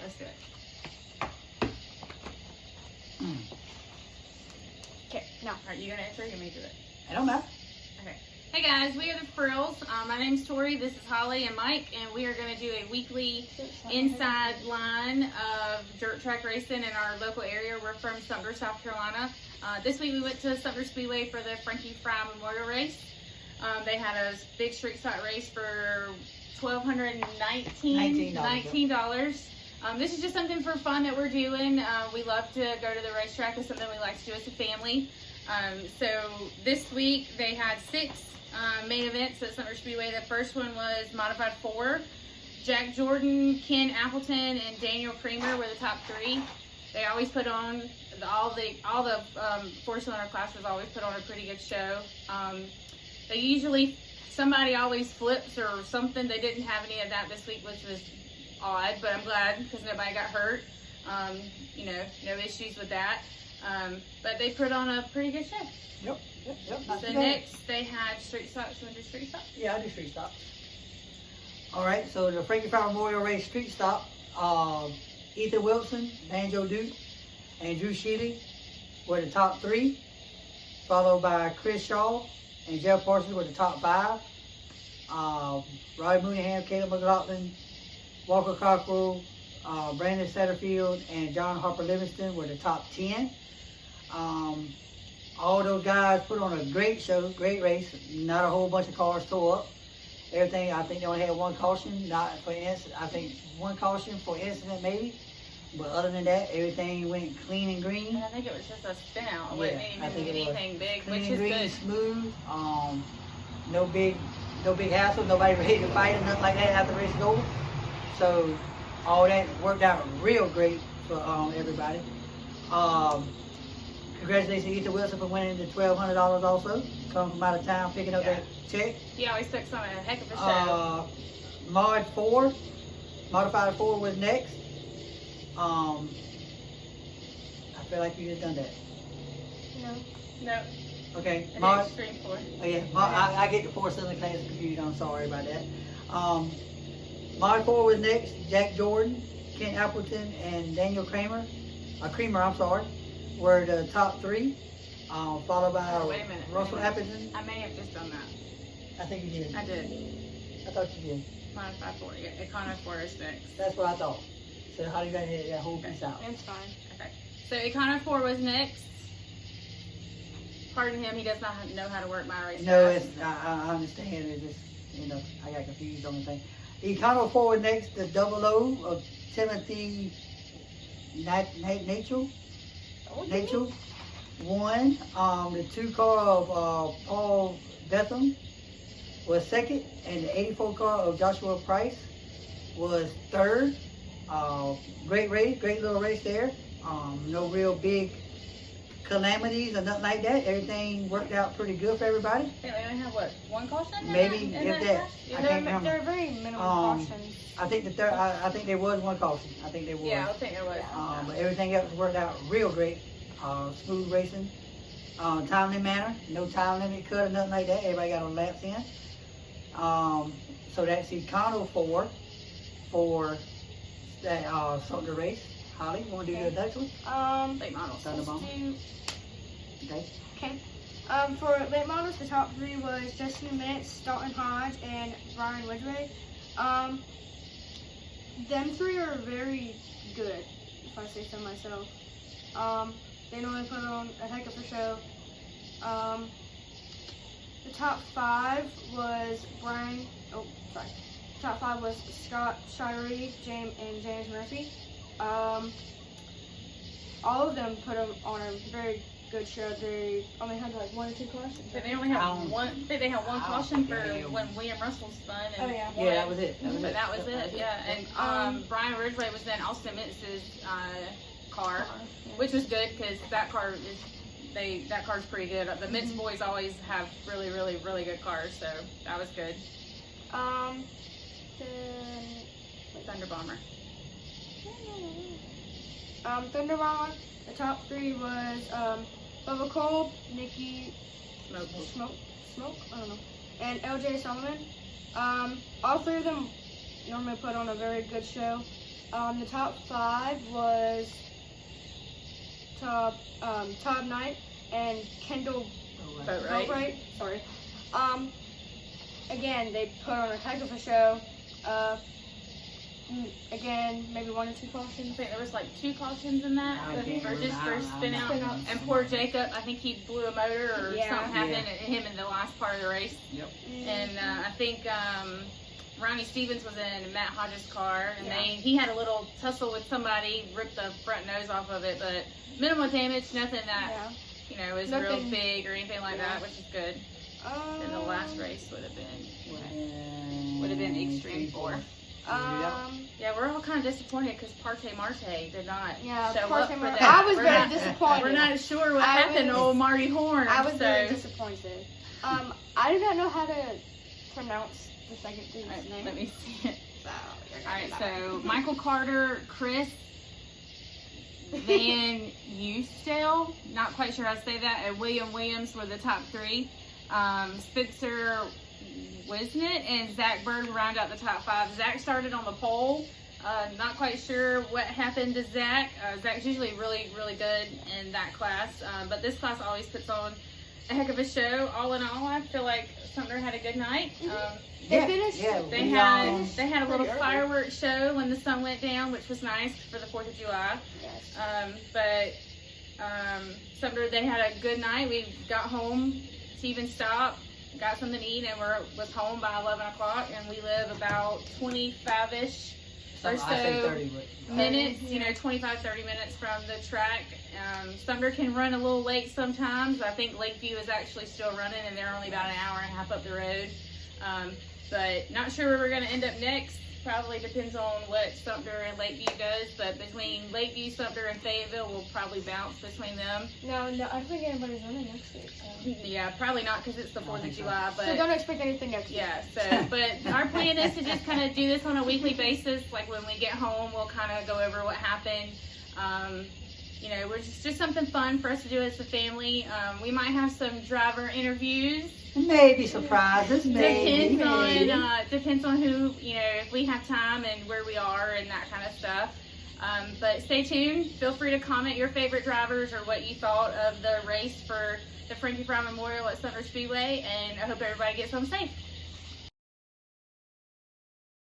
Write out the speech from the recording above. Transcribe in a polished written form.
let's do it. Okay, now, all right, you gonna answer or you may do it? I don't know. Okay. Hey guys, we are the Frills. My name's Tori, this is Holly and Mike, and we are gonna do a weekly inside line of dirt track racing in our local area. We're from Sumter, South Carolina. This week we went to Sumter Speedway for the Frankie Fry Memorial Race. They had a big street stock race for $1,219. This is just something for fun that we're doing. We love to go to the racetrack. It's something we like to do as a family. So this week they had 6 main events at Sumter Speedway. The first one was Modified 4. Jack Jordan, Ken Appleton, and Daniel Creamer were the top 3. They always put on, all the 4-cylinder classes always put on a pretty good show. They usually, somebody always flips or something. They didn't have any of that this week, which was odd, but I'm glad because nobody got hurt. You know, no issues with that. But they put on a pretty good show. Yep. So next they had street stocks. You want to do street stocks? Yeah, I do street stop. All right, so the Frankie Fry Memorial Race street stop. Ethan Wilson, Banjo Duke, and Drew Sheely were the top 3, followed by Chris Shaw and Jeff Parsons were the top 5. Roy Mooneyham, Caleb McLaughlin, Walker Cockrell, Brandon Satterfield, and John Harper Livingston were the top 10. All those guys put on a great show, great race. Not a whole bunch of cars tore up. Everything, I think they only had 1 caution, not for incident. I think 1 caution for incident maybe. But other than that, everything went clean and green. And I think it was just a spin out. It Yeah, wasn't I think even it was anything big, clean which and is green, good. smooth. No big hassle. Nobody ready to fight or nothing like that after the race is over. So all that worked out real great for everybody. Congratulations to Ethan Wilson for winning the $1,200 also. Coming from out of town, picking up that check. He always took some a heck of a show. Modified 4 was next. I feel like you just done that. No. Okay. An Mod, extreme 4. oh yeah, I get the 4-cylinder class confused. I'm sorry about that. Mod 4 was next. Jack Jordan, Ken Appleton, and Daniel Creamer. Were the top 3. Followed by Wait a minute. Russell Appleton. I may have just done that. I think you did. I did. I thought you did. Modified 4. Yeah, Econo 4 is next. That's what I thought. So how do you got to hit that whole piece out? It's fine. Okay. So Econo 4 was next. Pardon him, he does not know how to work my race. No, it's, I understand. It's just, I got confused on the thing. Econo 4 was next. The double O of Timothy Nachel won. The 2 car of Paul Betham was second, and the 84 car of Joshua Price was third. Great race, great little race there. No real big calamities or nothing like that. Everything worked out pretty good for everybody. I think they only have, what, 1 caution? Maybe, if that. I can't remember. They're very minimal cautions. I think I think there was 1 caution. I think there was. Yeah, I think there was. But everything else worked out real great. Smooth racing. Timely manner. No time limit cut or nothing like that. Everybody got on laps in. So that's Econo 4 for that Sumter race. Holly, you want to do the next one? Late models. Thunderbomb. Okay. Okay. For late models, the top 3 was Justin Mintz, Dalton Hodge, and Brian Ridgway. Them 3 are very good, if I say so myself. They normally put on a heck of a show. The top 5 was Top 5 was Scott Shirey, James Murphy. All of them put on a very good show. They only had like 1 or 2 cautions. But they only have one. I think they had 1 caution for yeah. when William Russell spun. And Oh, yeah. won. Yeah, that was it. But that was it. Yeah, and Brian Ridgway was in Austin Mintz's car, which was good because that car is that car's pretty good. The Mintz boys always have really, really, really good cars, so that was good. Thunder Bomber. Thunder Bomber. The top 3 was Bubba Cole, Nikki Smoke, I don't know, and LJ Solomon. All 3 of them normally put on a very good show. The top 5 was Todd Knight and Kendall Boatwright. Sorry. Again, they put on a heck of a show. Again, maybe 1 or 2 I cautions. think there was like 2 cautions in that I can't for just remember. for spin out. Spin outs. And poor Jacob, I think he blew a motor or Yeah. something happened to him in the last part of the race. And I think Ronnie Stevens was in Matt Hodges' car, and Yeah. he had a little tussle with somebody, ripped the front nose off of it, but minimal damage, nothing that was real Nothing- big or anything like Yeah. that, which is good. And the last race would have been Extreme 4. Yeah, we're all kind of disappointed because Parte Marte did not Yeah, show Parte up for Marte. that. I was We're very not- disappointed. We're not sure what I happened to was- old Marty Horn. I was so. very disappointed. I do not know how to pronounce the second dude's Alright, name. let me see it. So, you're gonna Alright, get that so right. Michael Carter, Chris Van Ustel, not quite sure how to say that, and William Williams were the top 3. Spencer Wisnett and Zach Bird round out the top 5. Zach started on the pole. Not quite sure what happened to Zach. Zach's usually really, really good in that class, but this class always puts on a heck of a show. All in all, I feel like Sumner had a good night. They finished. They had a little Pretty early. fireworks show when the sun went down, which was nice for the 4th of July. Yes. Sumner, they had a good night. We got home to even stop, got something to eat, and was home by 11 o'clock. And we live about 25-ish or I say so 30, but minutes, Yeah. 25, 30 minutes from the track. Sumner can run a little late sometimes. I think Lakeview is actually still running, and they're only about an hour and a half up the road. But not sure where we're going to end up next. Probably depends on what Sumter and Lakeview does. But between Lakeview, Sumter, and Fayetteville, we'll probably bounce between them. No, I don't think anybody's running next week. So, Yeah, probably not because it's the 4th of July. But so don't expect anything next week. yeah, so, but our plan is to just kind of do this on a weekly basis. Like when we get home, we'll kind of go over what happened. We're just something fun for us to do as a family. We might have some driver interviews. maybe surprises, maybe. Depends on who, if we have time and where we are and that kind of stuff. But stay tuned. Feel free to comment your favorite drivers or what you thought of the race for the Frankie Fry Memorial at Sumner Speedway. And I hope everybody gets home safe.